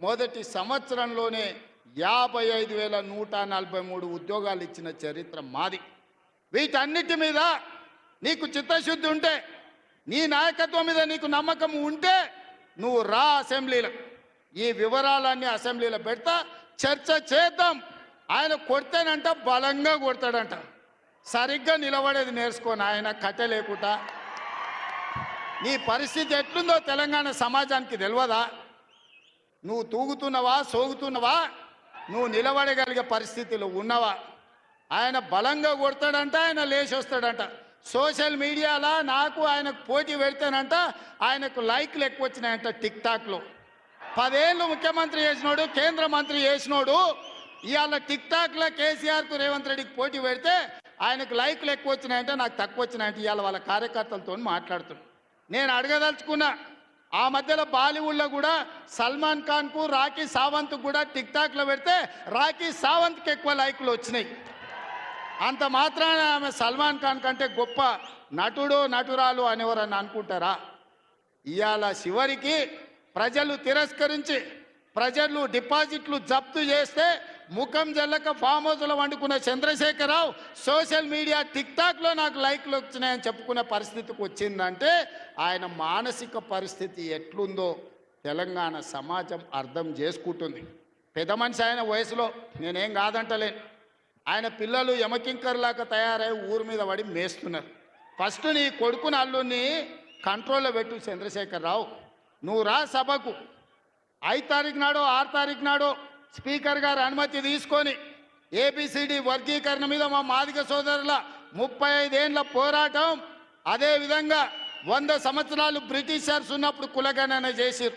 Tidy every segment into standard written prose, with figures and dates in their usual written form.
మొదటి సంవత్సరంలోనే 55,143 ఉద్యోగాలు ఇచ్చిన చరిత్ర మాది. వీటన్నిటి మీద నీకు చిత్తశుద్ధి ఉంటే, నీ నాయకత్వం మీద నీకు నమ్మకం ఉంటే నువ్వు రా అసెంబ్లీలో. ఈ వివరాలన్నీ అసెంబ్లీలో పెడతా, చర్చ చేద్దాం. ఆయన కొడితేనంట బలంగా కొడతాడంట. సరిగ్గా నిలబడేది నేర్చుకొని ఆయన కట్టె లేకుండా. నీ పరిస్థితి ఎట్లుందో తెలంగాణ సమాజానికి తెలియదా? నువ్వు తూగుతున్నవా, సోగుతున్నవా, నువ్వు నిలబడగలిగే పరిస్థితిలో ఉన్నవా? ఆయన బలంగా కొడతాడంట, ఆయన లేచి వస్తాడంట. సోషల్ మీడియాలో నాకు ఆయనకు పోటీ పెడితేనంట ఆయనకు లైక్లు ఎక్కువ వచ్చినాయంట. టిక్ టాక్లో 10 ఏళ్ళు ముఖ్యమంత్రి చేసినోడు, కేంద్ర మంత్రి చేసినోడు ఇవాళ టిక్ టాక్లో కేసీఆర్కు రేవంత్ రెడ్డికి పోటీ పెడితే ఆయనకు లైక్లు ఎక్కువ వచ్చినాయంటే నాకు తక్కువ వచ్చినాయంటే ఇవాళ వాళ్ళ కార్యకర్తలతో మాట్లాడుతున్నాను. నేను అడగదలుచుకున్నా, ఆ మధ్యలో బాలీవుడ్లో కూడా సల్మాన్ ఖాన్కు రాఖీ సావంత్ కూడా టిక్ టాక్లో పెడితే రాఖీ సావంత్కి ఎక్కువ లైక్లు వచ్చినాయి. అంత మాత్రాన ఆమె సల్మాన్ ఖాన్ కంటే గొప్ప నటుడు నటురాలు అనేవారని అనుకుంటారా? ఇవాళ చివరికి ప్రజలు తిరస్కరించి ప్రజలు డిపాజిట్లు జప్తు చేస్తే ముఖం జల్లక ఫామ్ హౌస్లో వండుకున్న చంద్రశేఖరరావు సోషల్ మీడియా టిక్ టాక్లో నాకు లైక్లు వచ్చినాయని చెప్పుకునే పరిస్థితికి వచ్చిందంటే ఆయన మానసిక పరిస్థితి ఎట్లుందో తెలంగాణ సమాజం అర్థం చేసుకుంటుంది. పెద్ద మనిషి ఆయన వయసులో, నేనేం కాదంటలేను. ఆయన పిల్లలు యమకింకర్లాగా తయారై ఊరి మీద పడి మేస్తున్నారు. ఫస్ట్ నీ కొడుకుని అల్లుని కంట్రోల్లో పెట్టు చంద్రశేఖరరావు. నువ్వు రా సభకు. 5 తారీఖు నాడో 6 తారీఖు నాడో స్పీకర్ గారు అనుమతి తీసుకొని ఏబిసిడి వర్గీకరణ మీద మా మాదిగ సోదరుల 35 ఏళ్ల పోరాటం, అదేవిధంగా 100 సంవత్సరాలు బ్రిటిషర్స్ ఉన్నప్పుడు కులగణన చేసిరు.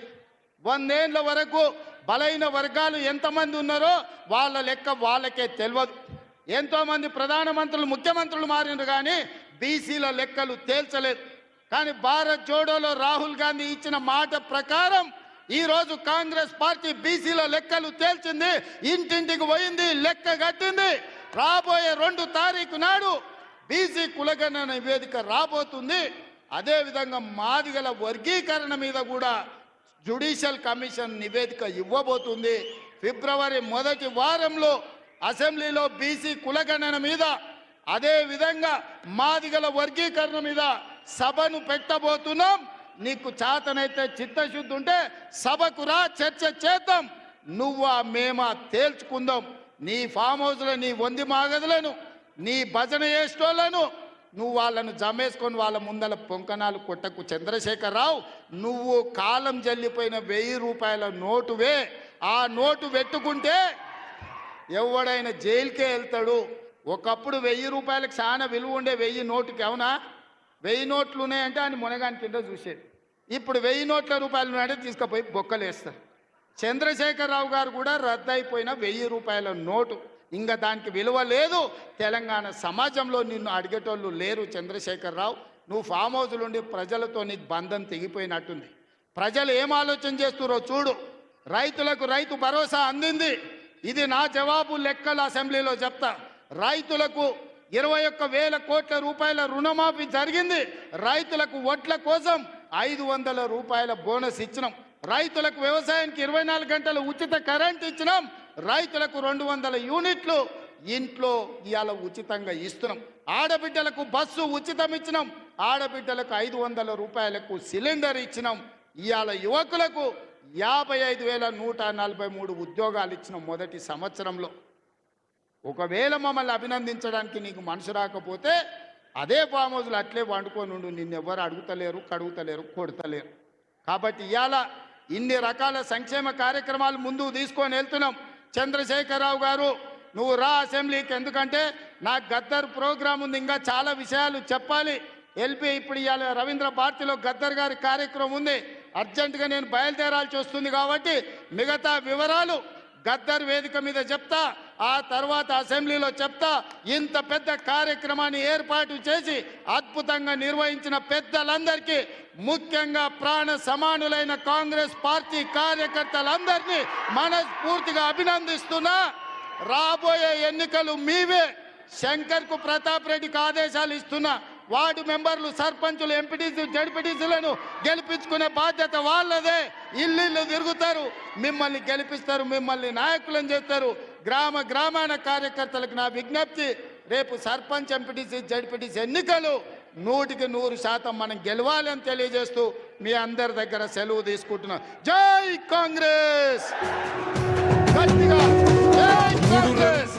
100 ఏళ్ల వరకు బలైన వర్గాలు ఎంతమంది ఉన్నారో వాళ్ళ లెక్క వాళ్ళకే తెలియదు. ఎంతోమంది ప్రధానమంత్రులు ముఖ్యమంత్రులు మారినారు కానీ బీసీల లెక్కలు తేల్చలేదు. కానీ భారత్ జోడోలో రాహుల్ గాంధీ ఇచ్చిన మాట ప్రకారం ఈరోజు కాంగ్రెస్ పార్టీ బీసీల లెక్కలు తేల్చింది, ఇంటింటికి పోయింది, లెక్క కట్టింది. రాబోయే 2 తారీఖు నాడు బీసీ కులగణన నివేదిక రాబోతుంది. అదేవిధంగా మాదిగల వర్గీకరణ మీద కూడా జ్యుడిషియల్ కమిషన్ నివేదిక ఇవ్వబోతుంది. ఫిబ్రవరి మొదటి వారంలో అసెంబ్లీలో బీసీ కులగణన మీద, అదేవిధంగా మాదిగల వర్గీకరణ మీద సభను పెట్టబోతున్నాం. నీకు చేతనైతే చిత్తశుద్ధి ఉంటే సభకు రా, చర్చ చేద్దాం. నువ్వా మేమా తేల్చుకుందాం. నీ ఫామ్ హౌస్లో నీ వంది మాగదులను, నీ భజన చేసేటోళ్ళను నువ్వు వాళ్ళను జమేసుకొని వాళ్ళ ముందల పొంకనాలు కొట్టకు చంద్రశేఖరరావు. నువ్వు కాలం జల్లిపోయిన 1000 రూపాయల నోటువే. ఆ నోటు పెట్టుకుంటే ఎవడైనా జైలుకే వెళ్తాడు. ఒకప్పుడు 1000 రూపాయలకు చాలా విలువ ఉండే 1000 నోటుకి. అవునా? 1000 నోట్లు ఉన్నాయంటే ఆయన మునగాని కింద చూసేది. ఇప్పుడు 1000 నోట్ల రూపాయలు ఉన్నాయంటే తీసుకుపోయి బొక్కలేస్తారు. చంద్రశేఖరరావు గారు కూడా రద్దయిపోయిన 1000 రూపాయల నోటు. ఇంకా దానికి విలువ లేదు. తెలంగాణ సమాజంలో నిన్ను అడిగేటోళ్ళు లేరు చంద్రశేఖరరావు. నువ్వు ఫామ్ హౌస్లో ఉండి ప్రజలతో నీకు బంధం తెగిపోయినట్టుంది. ప్రజలు ఏం ఆలోచన చేస్తున్నారో చూడు. రైతులకు రైతు భరోసా అందింది. ఇది నా జవాబు లెక్కల అసెంబ్లీలో చెప్తా. రైతులకు 21,000 కోట్ల రూపాయల రుణమాఫీ జరిగింది. రైతులకు వడ్ల కోసం 500 రూపాయల బోనస్ ఇచ్చినాం. రైతులకు వ్యవసాయానికి 24 గంటలు ఉచిత కరెంట్ ఇచ్చినాం. రైతులకు 200 యూనిట్లు ఇంట్లో ఇవాళ ఉచితంగా ఇస్తున్నాం. ఆడబిడ్డలకు బస్సు ఉచితం ఇచ్చినాం. ఆడబిడ్డలకు 500 రూపాయలకు సిలిండర్ ఇచ్చినాం. ఇవాళ యువకులకు 55,143 ఉద్యోగాలు ఇచ్చినాం మొదటి సంవత్సరంలో. ఒకవేళ మమ్మల్ని అభినందించడానికి నీకు మనసు రాకపోతే అదే ఫామ్ హౌస్లో అట్లే వండుకొని ఉండు. నిన్నెవ్వరు అడుగుతలేరు, కడుగుతలేరు, కొడతలేరు. కాబట్టి ఇవాళ ఇన్ని రకాల సంక్షేమ కార్యక్రమాలు ముందుకు తీసుకొని వెళ్తున్నాం. చంద్రశేఖరరావు గారు నువ్వు రా అసెంబ్లీకి. ఎందుకంటే నాకు గద్దర్ ప్రోగ్రాం ఉంది, ఇంకా చాలా విషయాలు చెప్పాలి. ఎల్పి ఇప్పుడు ఇవాళ రవీంద్ర భారతిలో గద్దర్ గారి కార్యక్రమం ఉంది. అర్జెంటుగా నేను బయలుదేరాల్సి వస్తుంది కాబట్టి మిగతా వివరాలు గద్దర్ వేదిక మీద చెప్తా, ఆ తర్వాత అసెంబ్లీలో చెప్తా. ఇంత పెద్ద కార్యక్రమాన్ని ఏర్పాటు చేసి అద్భుతంగా నిర్వహించిన పెద్దలందరికీ, ముఖ్యంగా ప్రాణ సమానులైన కాంగ్రెస్ పార్టీ కార్యకర్తలందరినీ మనస్ఫూర్తిగా అభినందిస్తున్నా. రాబోయే ఎన్నికలు మీవే. శంకర్కు ప్రతాప్ రెడ్డికి ఆదేశాలు ఇస్తున్నా, వార్డు మెంబర్లు, సర్పంచులు, ఎంపీటీసీ, జడ్పీటీసీలను గెలిపించుకునే బాధ్యత వాళ్ళదే. ఇల్లు తిరుగుతారు, మిమ్మల్ని గెలిపిస్తారు, మిమ్మల్ని నాయకులను చేస్తారు. గ్రామాన కార్యకర్తలకు నా విజ్ఞప్తి, రేపు సర్పంచ్, ఎంపీటీసీ, జడ్పీటీసీ ఎన్నికలు 100% మనం గెలవాలి అని తెలియజేస్తూ మీ అందరి దగ్గర సెలవు తీసుకుంటున్నా. జై కాంగ్రెస్! గట్టిగా జై కాంగ్రెస్!